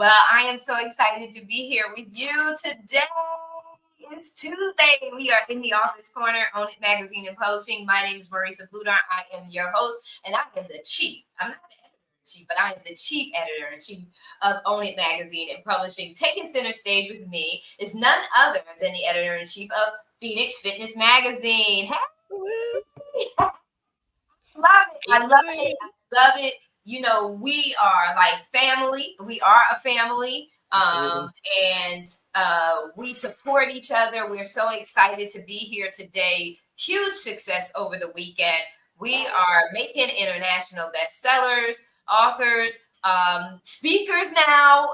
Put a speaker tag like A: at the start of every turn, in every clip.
A: Well, I am so excited to be here with you today. It's Tuesday. We are in the Author's Corner, Own It Magazine and Publishing. My name is Marisa Bludar. I am your host, and I am the chief. I'm not the editor-in-chief, but I am the chief editor-in-chief of Own It Magazine and Publishing. Taking center stage with me is none other than the editor-in-chief of Phoenix Fitness Magazine. Hey! Love it. I love it. I love it. You know, we are like family. We are a family. And we support each other. We're so excited to be here today. Huge success over the weekend. We are making international bestsellers, authors, speakers now.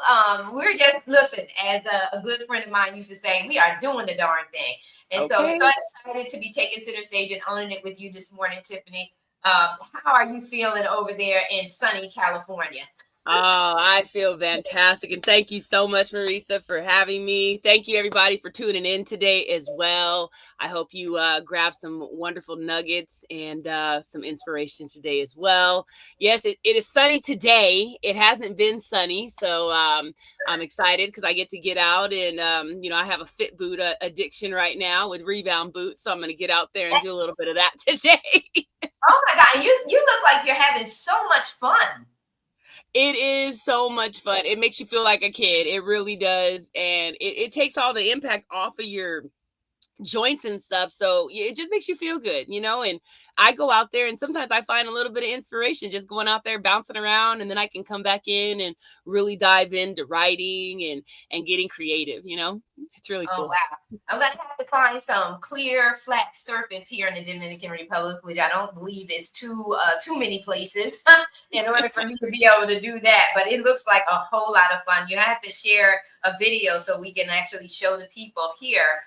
A: We're just, listen, as a good friend of mine used to say, we are doing the darn thing. And so excited to be taking center stage and owning it with you this morning, Tiffany. How are you feeling over there in sunny California?
B: Oh, I feel fantastic. And thank you so much, Marisa, for having me. Thank you, everybody, for tuning in today as well. I hope you grab some wonderful nuggets and some inspiration today as well. Yes, it is sunny today. It hasn't been sunny. So I'm excited because I get to get out and, I have a fit boot addiction right now with rebound boots. So I'm going to get out there and do a little bit of that today.
A: Oh, my God. You look like you're having so much fun.
B: It is so much fun. It makes you feel like a kid. It really does. And it takes all the impact off of your joints and stuff. So it just makes you feel good, and I go out there and sometimes I find a little bit of inspiration just going out there, bouncing around, and then I can come back in and really dive into writing and getting creative. It's really cool.
A: Oh, wow. I'm going to have to find some clear, flat surface here in the Dominican Republic, which I don't believe is too many places in order for me to be able to do that. But it looks like a whole lot of fun. You have to share a video so we can actually show the people here.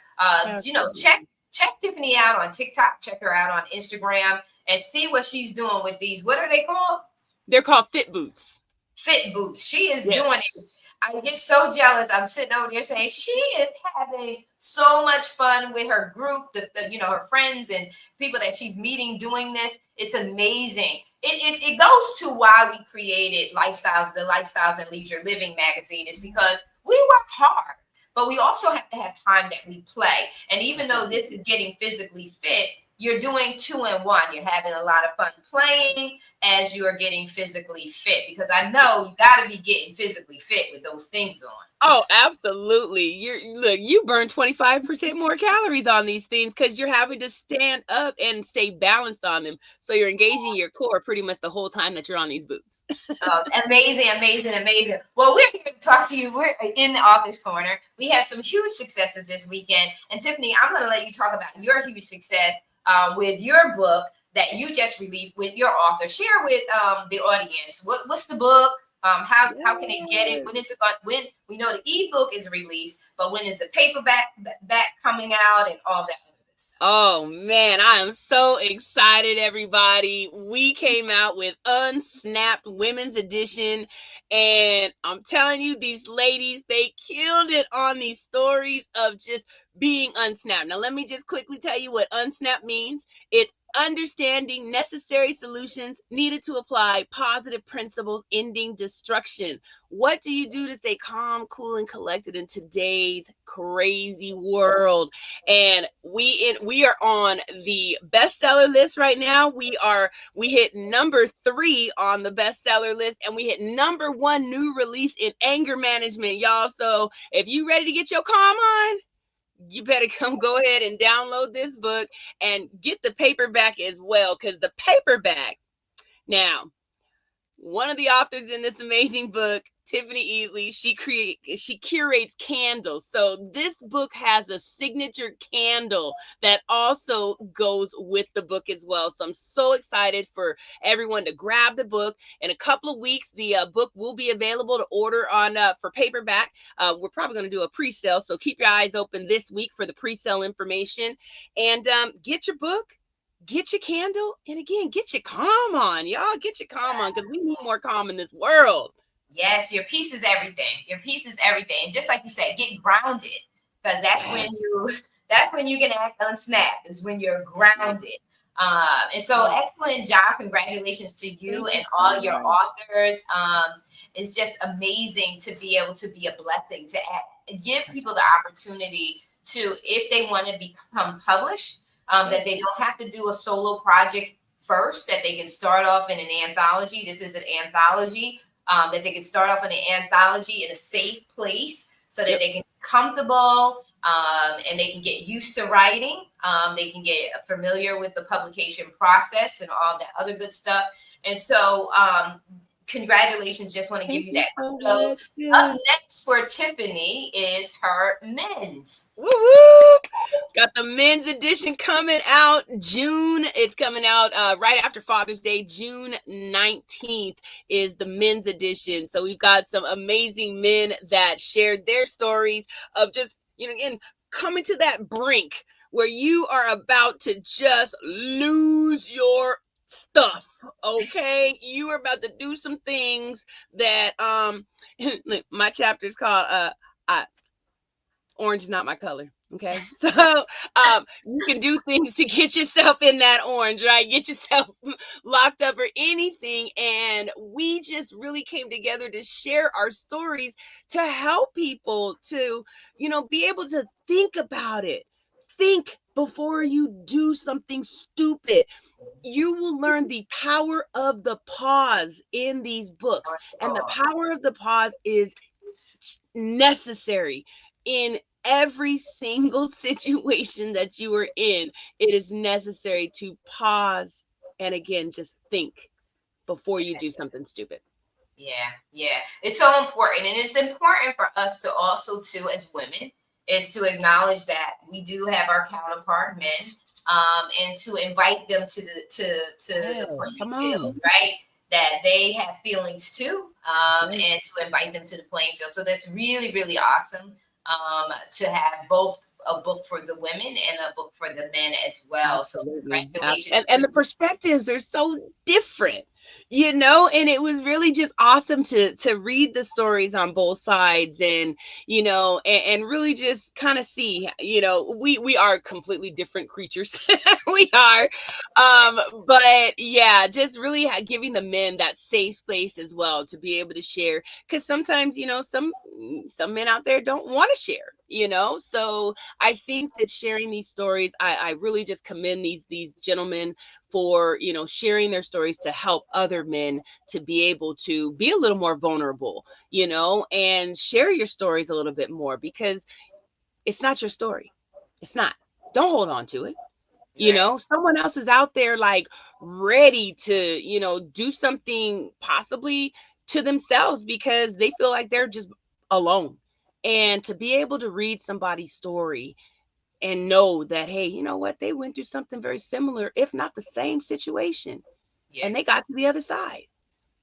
A: Check Tiffany out on TikTok, check her out on Instagram, and see what she's doing with these. What are they called?
B: They're called fit boots.
A: Fit boots. She is doing it. I get so jealous. I'm sitting over there saying she is having so much fun with her group, her friends and people that she's meeting doing this. It's amazing. It goes to why we created the Lifestyles and Leisure Living magazine is because we work hard. But we also have to have time that we play. And even though this is getting physically fit, you're doing 2 in 1. You're having a lot of fun playing as you're getting physically fit, because I know you got to be getting physically fit with those things on.
B: Oh, absolutely. You burn 25% more calories on these things because you're having to stand up and stay balanced on them. So you're engaging your core pretty much the whole time that you're on these boots.
A: Amazing. Well, we're here to talk to you. We're in the Author's Corner. We have some huge successes this weekend. And Tiffany, I'm going to let you talk about your huge success with your book that you just released with your author. Share with the audience. What's the book? How can they get it? When is it going? When we know the ebook is released, but when is the paperback coming out and all that other stuff?
B: Oh man, I am so excited, everybody. We came out with Unsnapped Women's Edition, and I'm telling you, these ladies, they killed it on these stories of just being unsnapped. Now, let me just quickly tell you what unsnapped means. It's understanding necessary solutions needed to apply positive principles, ending destruction. What do you do to stay calm, cool, and collected in today's crazy world? And we are on the bestseller list right now. We hit number 3 on the bestseller list, and we hit number 1 new release in anger management, y'all. So if you ready to get your calm on, you better go ahead and download this book and get the paperback as well, because the paperback. Now, one of the authors in this amazing book, Tiffany Easley, she curates candles. So this book has a signature candle that also goes with the book as well. So I'm so excited for everyone to grab the book. In a couple of weeks, the book will be available to order on for paperback. We're probably going to do a pre-sale, so keep your eyes open this week for the pre-sale information. And get your book. Get your candle, and again, get your calm on, y'all. Get your calm on, because we need more calm in this world.
A: Yes, your peace is everything. Your peace is everything. And just like you said, get grounded, because that's when you can act unsnapped, is when you're grounded. And so excellent job. Congratulations to you
B: Thank you
A: and
B: so
A: all your
B: much.
A: authors. It's just amazing to be able to be a blessing, to give people the opportunity to, if they want to become published, that they don't have to do a solo project first, that they can start off in an anthology. This is an anthology, that they can start off in an anthology in a safe place so that they can be comfortable, and they can get used to writing. They can get familiar with the publication process and all that other good stuff. And so, congratulations. Just want to give
B: Thank
A: you
B: you
A: that
B: so
A: kudos.
B: much.
A: Up
B: Yeah.
A: next for Tiffany is her men's.
B: Woo woo! Got the men's edition coming out June. It's coming out right after Father's Day. June 19th is the men's edition. So we've got some amazing men that shared their stories of just, and coming to that brink where you are about to just lose your stuff. Okay, you are about to do some things that my chapter is called I, orange is not my color. Okay. So you can do things to get yourself in that orange, right? Get yourself locked up or anything. And we just really came together to share our stories to help people to, be able to think about it. Think before you do something stupid. You will learn the power of the pause in these books. And the power of the pause is necessary in every single situation that you are in. It is necessary to pause and again just think before you do something stupid.
A: Yeah. It's so important. And it's important for us to also, too, as women, is to acknowledge that we do have our counterpart men, and to invite them to the
B: Come
A: playing field,
B: on.
A: right? That they have feelings too,
B: Right.
A: and to invite them to the playing field. So that's really, really awesome, to have both a book for the women and a book for the men as well. So
B: Absolutely.
A: congratulations
B: And
A: to
B: the
A: you.
B: perspectives are so different, and it was really just awesome to read the stories on both sides and, and really just kind of see, we are completely different creatures. We are. But yeah, just really giving the men that safe space as well to be able to share. Because sometimes, some men out there don't want to share, so I think that sharing these stories, I really just commend these gentlemen for, sharing their stories to help other men to be able to be a little more vulnerable, and share your stories a little bit more because it's not your story. It's not. Don't hold on to it.
A: Right.
B: Someone else is out there like ready to, do something possibly to themselves because they feel like they're just alone. And to be able to read somebody's story and know that, hey, you know what? They went through something very similar, if not the same situation,
A: Yeah.
B: and they got to the other side.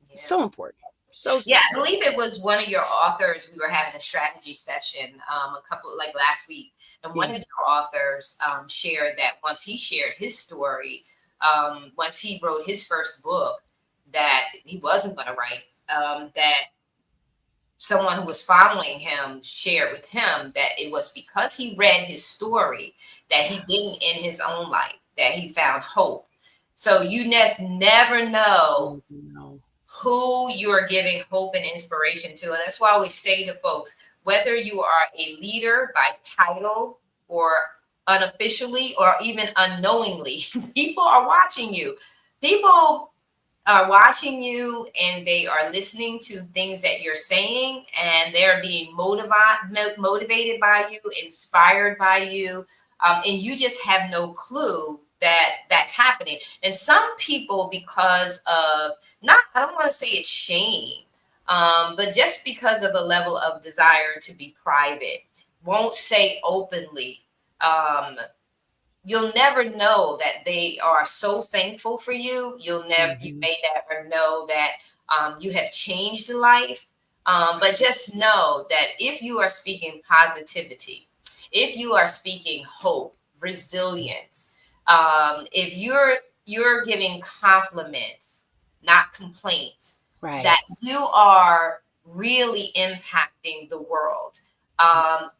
B: It's
A: Yeah.
B: so important. So,
A: Yeah,
B: so
A: I believe it was one of your authors. We were having a strategy session, a couple like last week, and one
B: yeah.
A: of your authors, shared that once he shared his story, once he wrote his first book, that he wasn't going to write, that someone who was following him shared with him that it was because he read his story that he didn't in his own life, that he found hope. So you just never know
B: No.
A: who you are giving hope and inspiration to. And that's why we say to folks, whether you are a leader by title or unofficially or even unknowingly, people are watching you. People are watching you and they are listening to things that you're saying and they're being motivated by you, inspired by you, and you just have no clue that that's happening. And some people, because of, not, I don't want to say it's shame, but just because of a level of desire to be private, won't say openly. um, you'll never know that they are so thankful for you. You
B: Mhm.
A: may never know that, you have changed a life. But just know that if you are speaking positivity, if you are speaking hope, resilience, if you're giving compliments, not complaints,
B: Right.
A: that you are really impacting the world.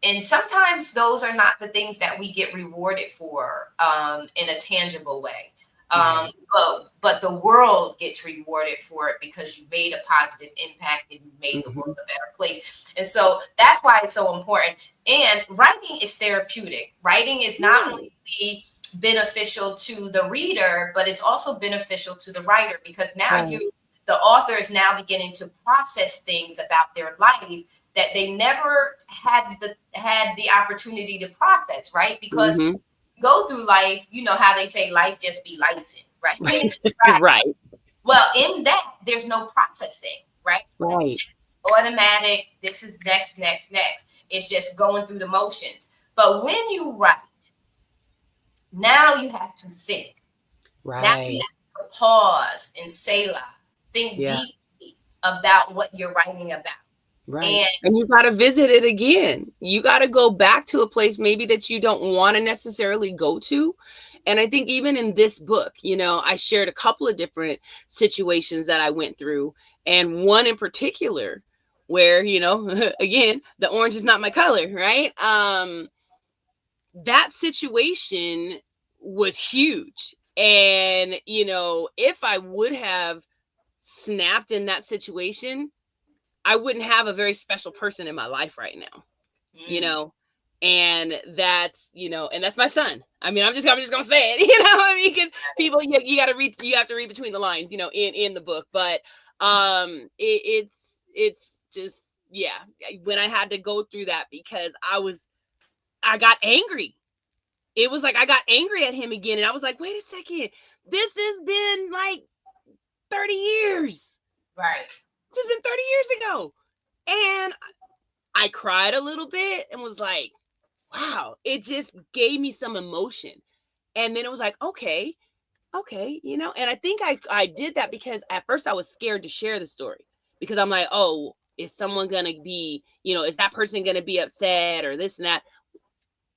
A: And sometimes those are not the things that we get rewarded for, in a tangible way.
B: Right.
A: But the world gets rewarded for it because you made a positive impact and you made the
B: Mm-hmm.
A: world a better place. And so that's why it's so important. And writing is therapeutic. Writing is not
B: Right.
A: only beneficial to the reader, but it's also beneficial to the writer, because now
B: Right.
A: the author is now beginning to process things about their life that they never had the opportunity to process, right? Because
B: Mm-hmm.
A: go through life, you know how they say life just be life, right? Right.
B: Right.
A: Well, in that, there's no processing, right? It's
B: Right.
A: just automatic. This is next, next, next. It's just going through the motions. But when you write, now you have to think. Now you
B: Right.
A: have to pause and Selah, think
B: Yeah.
A: deeply about what you're writing about.
B: Right.
A: And
B: And you got to visit it again. You got to go back to a place maybe that you don't want to necessarily go to. And I think even in this book, I shared a couple of different situations that I went through, and one in particular where, again, the orange is not my color, right? That situation was huge. And, if I would have snapped in that situation, I wouldn't have a very special person in my life right now, you
A: mm,
B: know, and that's my son. I mean, I'm just gonna say it, because people, you got to read, you have to read between the lines, in the book. But it's just, yeah, when I had to go through that, because I got angry. It was like I got angry at him again, and I was like, wait a second, this has been like 30 years.
A: right.
B: This has been 30 years ago. And I cried a little bit and was like, wow, it just gave me some emotion. And then it was like, okay, and I think I did that because at first I was scared to share the story, because I'm like, oh, is someone gonna be, is that person gonna be upset or this and that?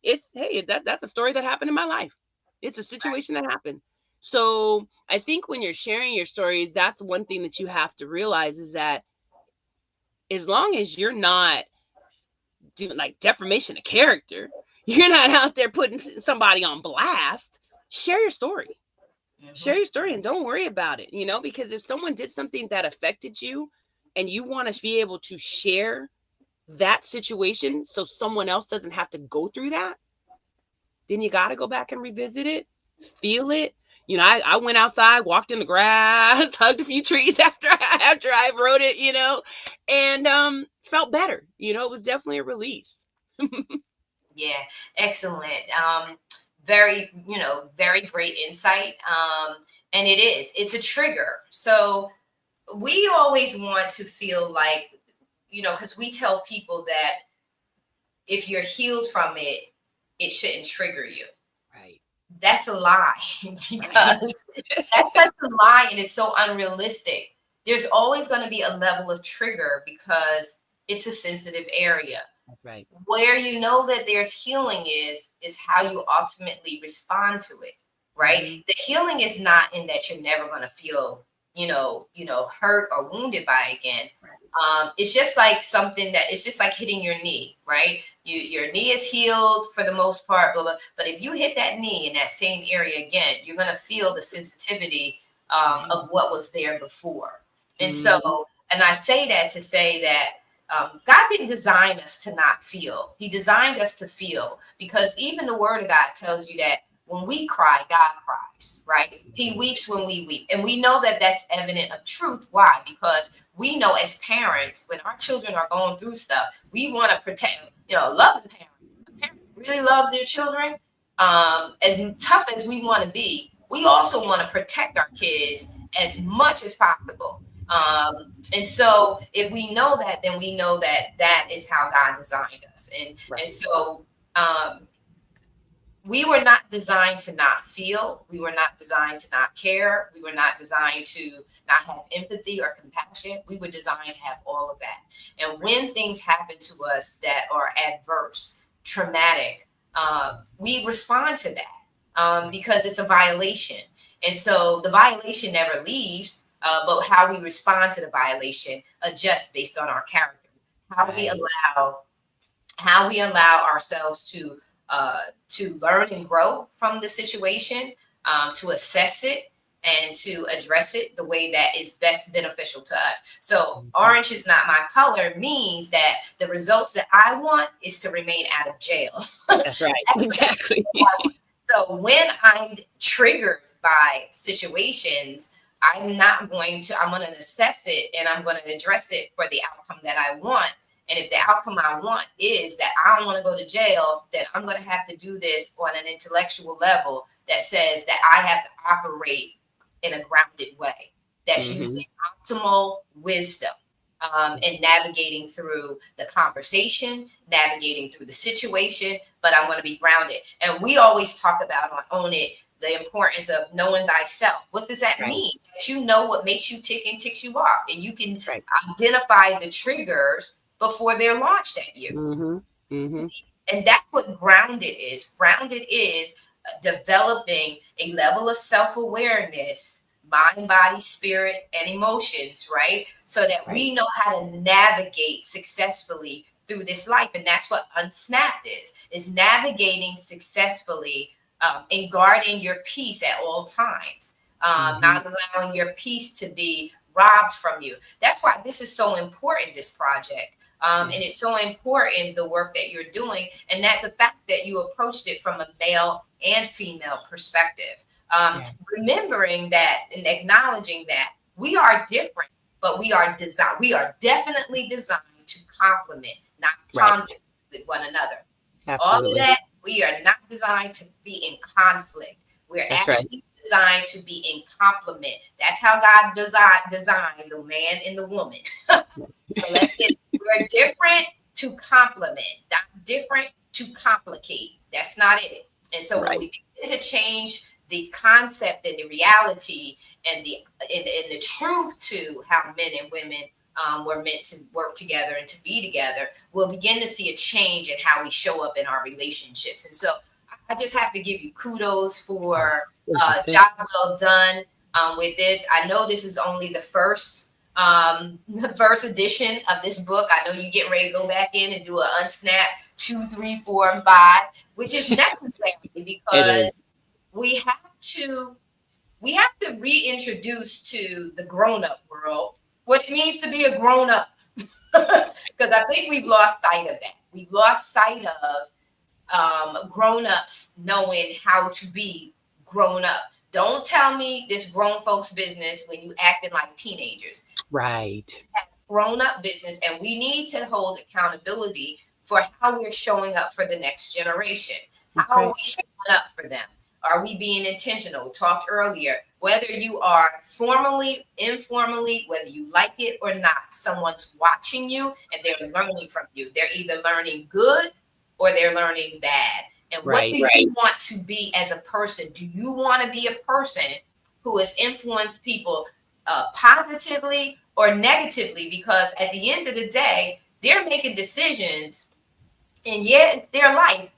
B: It's, hey, that's a story that happened in my life. It's a situation that happened. So I think when you're sharing your stories, that's one thing that you have to realize, is that as long as you're not doing like defamation of character, you're not out there putting somebody on blast, share your story. Share
A: Mm-hmm.
B: your story and don't worry about it, because if someone did something that affected you and you want to be able to share that situation so someone else doesn't have to go through that, then you got to go back and revisit it, feel it. I went outside, walked in the grass, hugged a few trees after I wrote it, and felt better. It was definitely a release.
A: Yeah, excellent. Very, very great insight. And it's a trigger. So we always want to feel like, because we tell people that if you're healed from it, it shouldn't trigger you.
B: Right.
A: That's a lie
B: Right.
A: because that's such a lie and it's so unrealistic. There's always going to be a level of trigger because it's a sensitive area.
B: That's right.
A: Where you know that there's healing is how you ultimately respond to it, right?
B: Mm-hmm.
A: The healing is not in that you're never going to feel hurt or wounded by it again. It's just like something that it's just like hitting your knee, right? Your knee is healed for the most part, blah, blah, but if you hit that knee in that same area again, you're going to feel the sensitivity
B: Right.
A: of what was there before. And
B: Mm-hmm.
A: so, and I say that to say that God didn't design us to not feel. He designed us to feel, because even the word of God tells you that when we cry, God cries, right? He weeps when we weep. And we know that that's evident of truth. Why? Because we know as parents, when our children are going through stuff, we want to protect, loving parent. A parent really loves their children. As tough as we want to be, we also want to protect our kids as much as possible. And so if we know that, then we know that that is how God designed us. And
B: Right.
A: so we were not designed to not feel. We were not designed to not care. We were not designed to not have empathy or compassion. We were designed to have all of that. And when things happen to us that are adverse, traumatic, we respond to that because it's a violation. And so the violation never leaves, but how we respond to the violation adjusts based on our character. How we
B: Right.
A: allow how we allow ourselves to learn and grow from the situation, to assess it and to address it the way that is best beneficial to us. So orange is not my color means that the results that I want is to remain out of jail.
B: That's right. Exactly.
A: So when I'm triggered by situations, I'm going to assess it and I'm going to address it for the outcome that I want. And if the outcome I want is that I don't want to go to jail, then I'm going to have to do this on an intellectual level that says that I have to operate in a grounded way that's using optimal wisdom and navigating through the conversation, navigating through the situation, but I'm going to be grounded. And we always talk about on Own It, the importance of knowing thyself. What does that mean? That you know what makes you tick and ticks you off, and you can identify the triggers before they're launched at you. And that's what grounded is. Grounded is developing a level of self-awareness, mind, body, spirit, and emotions, right? So that we know how to navigate successfully through this life. And that's what Unsnapped is navigating successfully and guarding your peace at all times, not allowing your peace to be robbed from you. That's why this is so important, this project. And it's so important, the work that you're doing, and that the fact that you approached it from a male and female perspective. Remembering that and acknowledging that we are different, but we are definitely designed to complement, not conflict with one another. All of that, we are not designed to be in conflict. We're designed to be in complement. That's how God designed the man and the woman. So let's get it. We're different to complement, not different to complicate. That's not it. And so when we begin to change the concept and the reality and the truth to how men and women were meant to work together and to be together, we'll begin to see a change in how we show up in our relationships. And so I just have to give you kudos for job well done with this. I know this is only the first edition of this book. I know you get ready to go back in and do an Unsnap 2, 3, 4, and 5, which is necessary because we have to reintroduce to the grown-up world what it means to be a grown-up. Because I think we've lost sight of that. We've lost sight of grown-ups knowing how to be grown up. Don't tell me this grown folks business when you acting like teenagers. Grown up business, and we need to hold accountability for how we're showing up for the next generation. How are we showing up for them? Are we being intentional? We talked earlier, whether you are formally, informally, whether you like it or not, someone's watching you and they're learning from you. They're either learning good or they're learning bad. And what do you want to be as a person? Do you want to be a person who has influenced people positively or negatively? Because at the end of the day, they're making decisions, and it's their life,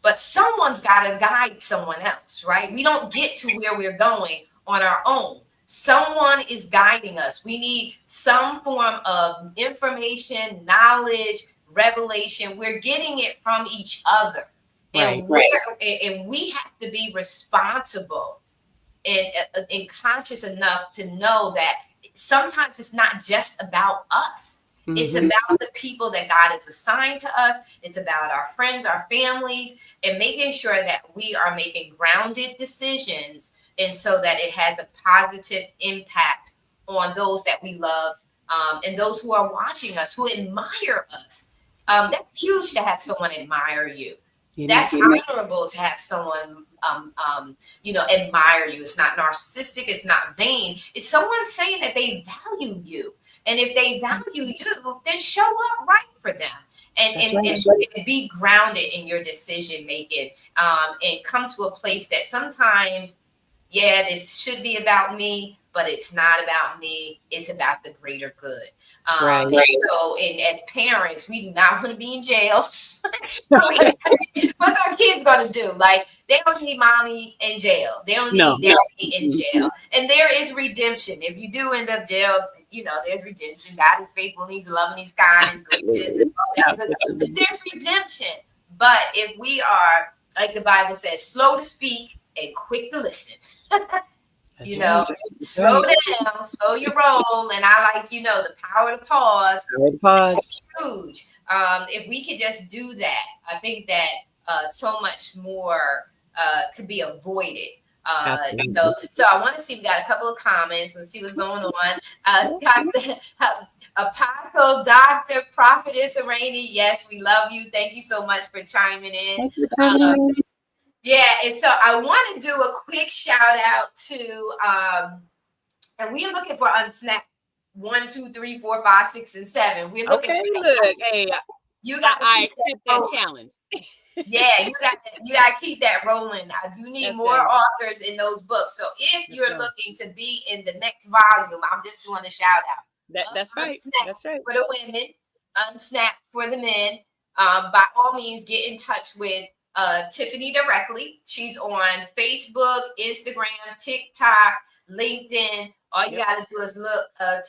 A: but someone's got to guide someone else, right? We don't get to where we're going on our own. Someone is guiding us. We need some form of information, knowledge, revelation. We're getting it from each other. And we have to be responsible and conscious enough to know that sometimes it's not just about us. It's about the people that God has assigned to us. It's about our friends, our families, and making sure that we are making grounded decisions, and so that it has a positive impact on those that we love, and those who are watching us, who admire us. That's huge to have someone admire you. That's honorable to have someone, admire you. It's not narcissistic. It's not vain. It's someone saying that they value you. And if they value you, then show up right for them. And be grounded in your decision making, and come to a place that sometimes, this should be about me, but it's not about me. It's about the greater good. And as parents, we do not want to be in jail. What's our kids going to do? Like, they don't need mommy in jail. They don't need daddy in jail. And there is redemption. If you do end up jail, there's redemption. God is faithful. He's loving. He's kind. He's gracious. And all that good stuff. There's redemption. But if we are, like the Bible says, slow to speak and quick to listen,
B: That's
A: You
B: right.
A: know,
B: That's
A: slow
B: right.
A: down, slow your roll. And I like, the power to pause.
B: Power to pause.
A: That's huge. If we could just do that, I think that so much more could be avoided.
B: Absolutely.
A: So I want to see, we got a couple of comments. We'll see what's going on. Scott said, Apostle, Dr. Prophetess Rainey, yes, we love you. Thank you so much for chiming in.
B: Thanks for coming in.
A: Yeah, and so I want to do a quick shout out to, and we're looking for Unsnap 1, 2, 3, 4, 5, 6, and 7. We're looking
B: Okay,
A: for that.
B: look, hey,
A: You got to
B: I
A: keep that
B: accept that
A: rolling.
B: challenge.
A: Yeah, you got to keep that rolling. I do need
B: That's
A: more
B: right.
A: authors in those books. So if
B: That's
A: you're
B: right.
A: looking to be in the next volume, I'm just doing a shout out.
B: That's right.
A: Unsnap
B: That's right.
A: for the women, Unsnap for the men. By all means, get in touch with Tiffany directly. She's on Facebook, Instagram, TikTok, LinkedIn. All you
B: Yep.
A: got to do is look.
B: Look,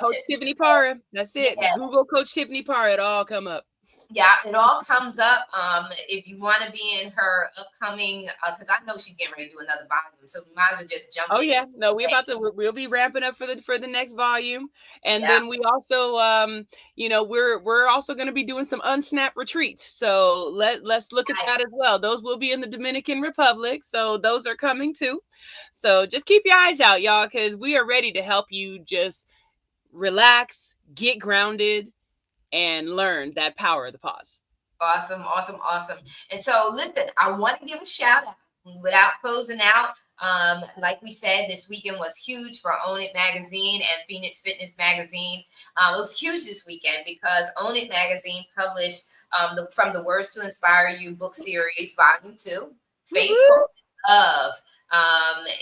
B: Coach
A: Tiffany.
B: Tiffany Parra. That's
A: Yeah,
B: it. Google Coach Tiffany Parra. It all come up.
A: yeah, it all comes up. If you want to be in her upcoming, because I know she's getting ready to do another volume, so we might as well just jump
B: Oh
A: in.
B: yeah, no, we'll be ramping up for the next volume, and
A: Yeah,
B: then we also we're also going to be doing some unsnap retreats. So let's look at
A: nice.
B: that as well. Those will be in the Dominican Republic, so those are coming too. So just keep your eyes out, y'all, because we are ready to help you just relax, get grounded, and learn that power of the pause.
A: Awesome, awesome, awesome. And so, listen, I want to give a shout out without closing out. Like we said, this weekend was huge for Own It Magazine and Phoenix Fitness Magazine. It was huge this weekend because Own It Magazine published From the Words to Inspire You book series, Volume 2, Faith,
B: Woo-hoo!
A: Hope, and Love.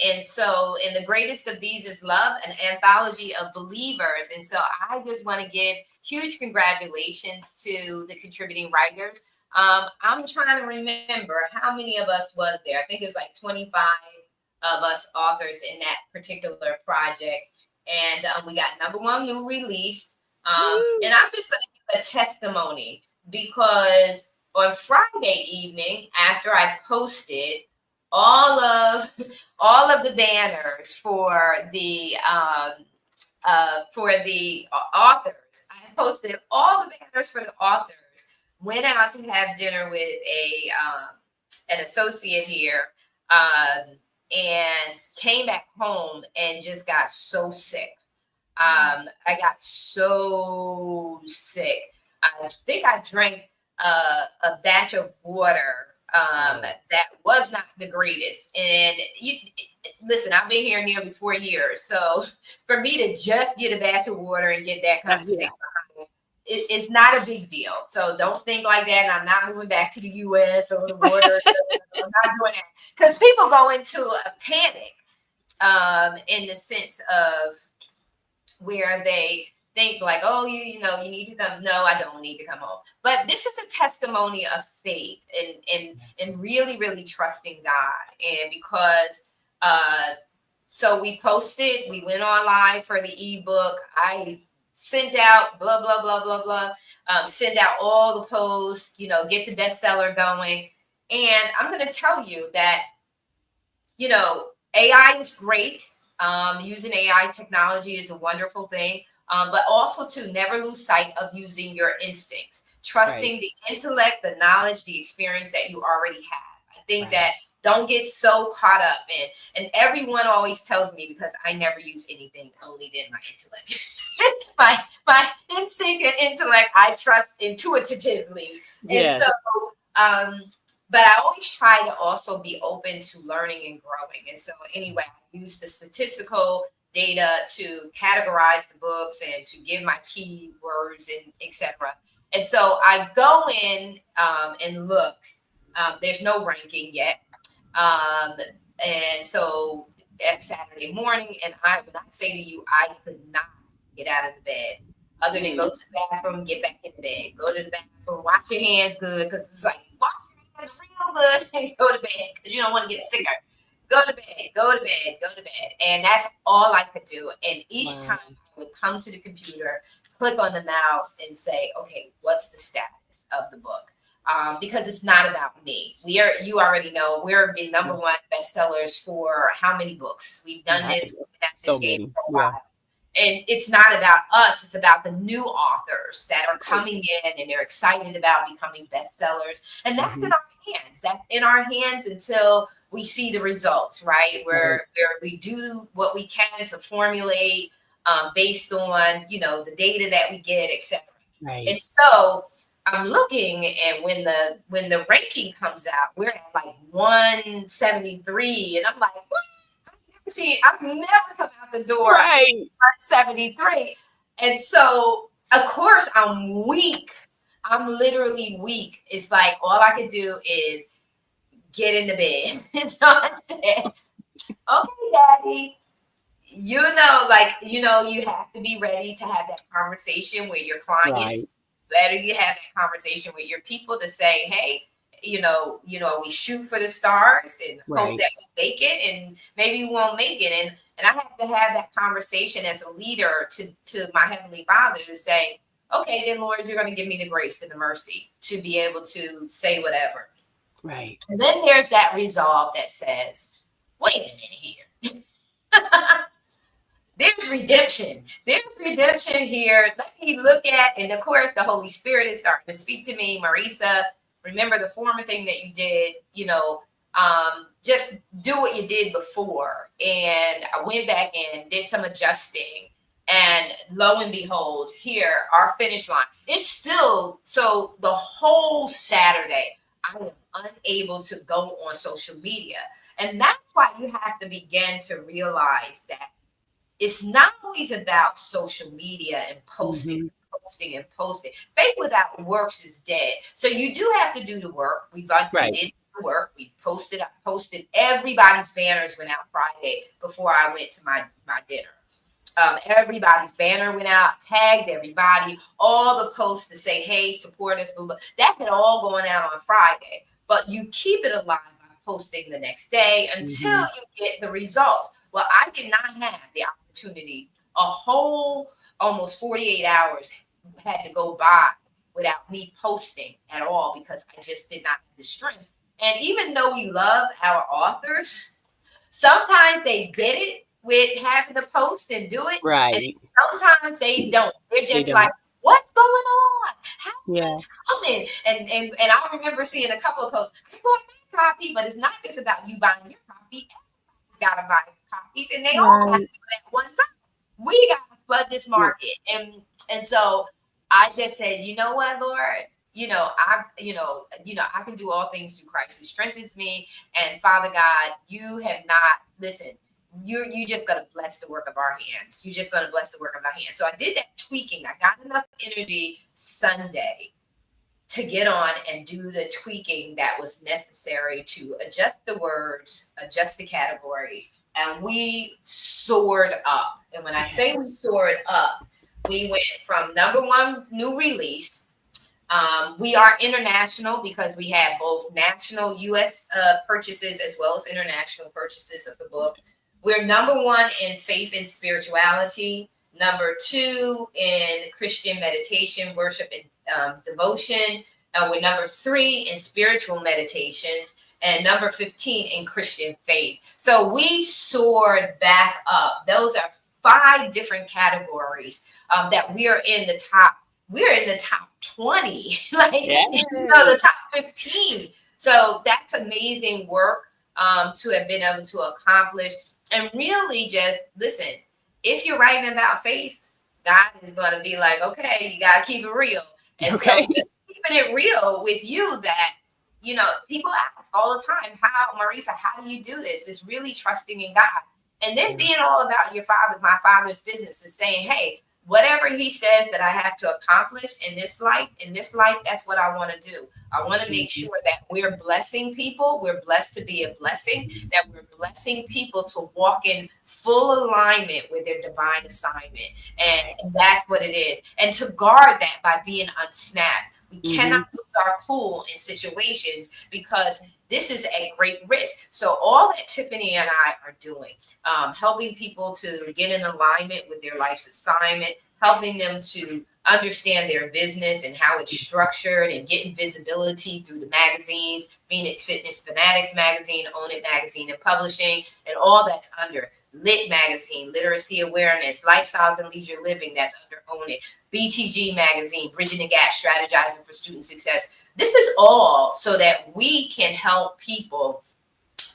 A: And the greatest of these is Love, an anthology of believers. And so I just want to give huge congratulations to the contributing writers. I'm trying to remember how many of us was there. I think it was like 25 of us authors in that particular project. And we got number one new release. And I'm just going to give a testimony because on Friday evening, after I posted all of the banners for the authors. I posted all the banners for the authors. Went out to have dinner with an associate here, and came back home and just got so sick. I got so sick. I think I drank a batch of water that was not the greatest. And listen, I've been here nearly 4 years, so for me to just get a batch of water and get that kind of sick, it's not a big deal. So don't think like that. And I'm not moving back to the U.S. or the water. I'm not doing that because people go into a panic in the sense of where they think like, oh, you need to come. No, I don't need to come home. But this is a testimony of faith and really, really trusting God. And because so we posted, we went on live for the ebook. I sent out blah, blah, blah, blah, blah. Send out all the posts, get the bestseller going. And I'm going to tell you that, AI is great. Using AI technology is a wonderful thing. But also to never lose sight of using your instincts, trusting the intellect, the knowledge, the experience that you already have. I think that don't get so caught up in, and everyone always tells me because I never use anything only than my intellect. my instinct and intellect, I trust intuitively.
B: Yes.
A: And so, but I always try to also be open to learning and growing. And so anyway, I use the statistical data to categorize the books and to give my key words and etc. And so I go in and look. There's no ranking yet. And so it's Saturday morning, and when I say to you, I could not get out of the bed other than go to the bathroom, get back in the bed, go to the bathroom, wash your hands good because it's like wash your hands real good and go to bed because you don't want to get sicker. Go to bed, go to bed, go to bed. And that's all I could do. And each time I would come to the computer, click on the mouse and say, okay, what's the status of the book? because it's not about me. You already know, we're the number one bestsellers for how many books? We've done this, we've been at this
B: So
A: game
B: many.
A: for a while. And it's not about us, it's about the new authors that are coming in and they're excited about becoming bestsellers. And that's in our hands. That's in our hands until we see the results, right? Where we do what we can to formulate based on, the data that we get, etc.
B: Right.
A: And so I'm looking, and when the ranking comes out, we're at like 173, and I'm like, what? I've never come out the door
B: Right.
A: 173. And so, of course, I'm weak. I'm literally weak. It's like all I can do is get in the bed. So I said, okay, Daddy, you have to be ready to have that conversation with your clients.
B: Right.
A: Better you have that conversation with your people to say, hey, we shoot for the stars and hope that we make it, and maybe we won't make it. And I have to have that conversation as a leader to my Heavenly Father to say, okay, then Lord, you're going to give me the grace and the mercy to be able to say whatever.
B: Right.
A: And then there's that resolve that says, wait a minute here. There's redemption. There's redemption here. Let me look at, and of course, the Holy Spirit is starting to speak to me. Marisa, remember the former thing that you did, just do what you did before. And I went back and did some adjusting. And lo and behold, here, our finish line. It's still, so the whole Saturday, I am unable to go on social media. And that's why you have to begin to realize that it's not always about social media and posting. Faith without works is dead. So you do have to do the work. We did the work. We posted. I posted. Everybody's banners went out Friday before I went to my dinner. Everybody's banner went out, tagged everybody, all the posts to say, hey, support us. Blah, blah. That had all gone out on Friday. But you keep it alive by posting the next day until you get the results. Well, I did not have the opportunity. A whole almost 48 hours had to go by without me posting at all because I just did not have the strength. And even though we love our authors, sometimes they get it with having to post and do it.
B: Right.
A: And sometimes they don't. They're just like, what's going on? How's this coming? And I remember seeing a couple of posts. I bought my copy, but it's not just about you buying your copy. Everybody's got to buy copies, and they all have to do it at one time. We got to flood this market. And so I just said, you know what, Lord? I can do all things through Christ who strengthens me. And Father God, you have not, listen, you just going to bless the work of our hands. You're just going to bless the work of our hands. So I did that tweaking. I got enough energy Sunday to get on and do the tweaking that was necessary to adjust the words, adjust the categories, and we soared up. And when I say we soared up, we went from number one new release. We are international because we have both national U.S. Purchases as well as international purchases of the book. We're number one in faith and spirituality, number two in Christian meditation, worship, and devotion. We're number 3 in spiritual meditations, and number 15 in Christian faith. So we soared back up. Those are 5 different categories that we are in the top. We're in the top 20, the top 15. So that's amazing work to have been able to accomplish. And really just listen, if you're writing about faith, God is going to be like, okay, you got to keep it real. And so just keeping it real with you that, people ask all the time, Marisa, how do you do this? It's really trusting in God. And then being all about my father's business and saying, hey, whatever he says that I have to accomplish in this life, that's what I want to do. I want to make sure that we're blessing people. We're blessed to be a blessing, that we're blessing people to walk in full alignment with their divine assignment. And that's what it is. And to guard that by being unsnapped. We cannot lose our cool in situations because this is a great risk. So all that Tiffany and I are doing, helping people to get in alignment with their life's assignment, helping them to understand their business and how it's structured and getting visibility through the magazines, Phoenix Fitness Fanatics Magazine, Own It Magazine and Publishing, and all that's under Lit Magazine, Literacy Awareness, Lifestyles and Leisure Living, that's under Own It, BTG Magazine, Bridging the Gap, Strategizing for Student Success. This is all so that we can help people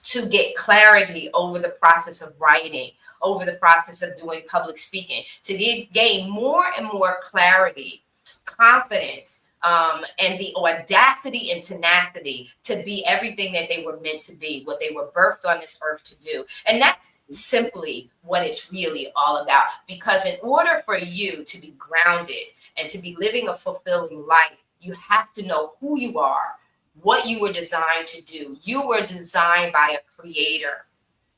A: to get clarity over the process of writing, over the process of doing public speaking, to gain more and more clarity, confidence, and the audacity and tenacity to be everything that they were meant to be, what they were birthed on this earth to do. And that's simply what it's really all about. Because in order for you to be grounded and to be living a fulfilling life, you have to know who you are, what you were designed to do. You were designed by a creator.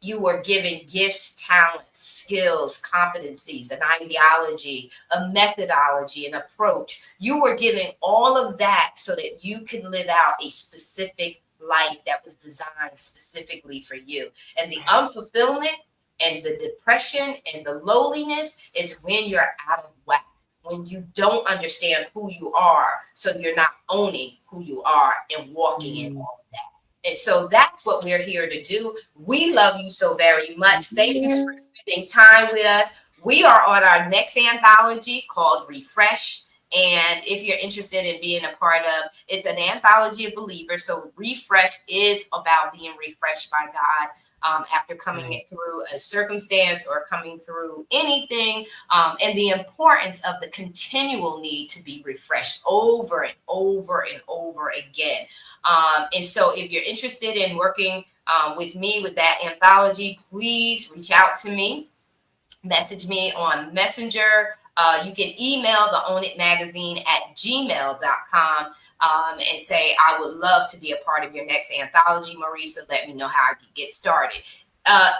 A: You were given gifts, talents, skills, competencies, an ideology, a methodology, an approach. You were given all of that so that you can live out a specific life that was designed specifically for you. And the unfulfillment and the depression and the loneliness is when you're out of whack, when you don't understand who you are, so you're not owning who you are and walking in all of that. And so that's what we're here to do. We love you so very much. Thank you for spending time with us. We are on our next anthology called Refresh. And if you're interested in being a part of, it's an anthology of believers. So Refresh is about being refreshed by God. After coming through a circumstance or coming through anything, and the importance of the continual need to be refreshed over and over and over again. And so if you're interested in working with me with that anthology, please reach out to me, message me on Messenger. You can email the Own It Magazine at gmail.com. And say, I would love to be a part of your next anthology, Marisa. Let me know how I can get started.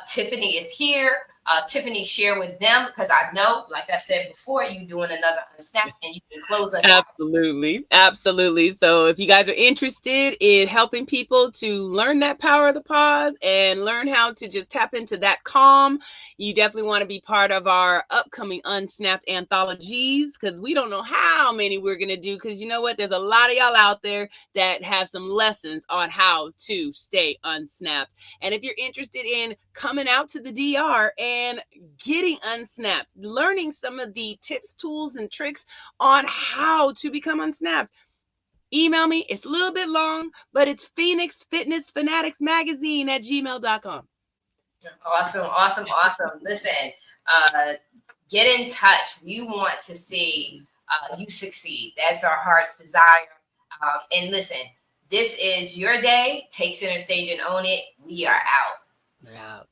A: Tiffany is here. Tiffany, share with them, because I know, like I said before, you're doing another Unsnap, and you can close us out.
B: Absolutely. So if you guys are interested in helping people to learn that power of the pause and learn how to just tap into that calm, you definitely want to be part of our upcoming Unsnapped anthologies, because we don't know how many we're going to do, because you know what? There's a lot of y'all out there that have some lessons on how to stay unsnapped. And if you're interested in coming out to the DR and getting unsnapped, learning some of the tips, tools, and tricks on how to become unsnapped, email me. It's a little bit long, but it's Phoenix Fitness Fanatics Magazine at gmail.com.
A: Awesome. Listen, get in touch. We want to see you succeed. That's our heart's desire. And listen, this is your day. Take center stage and own it. We are out.
B: We're out.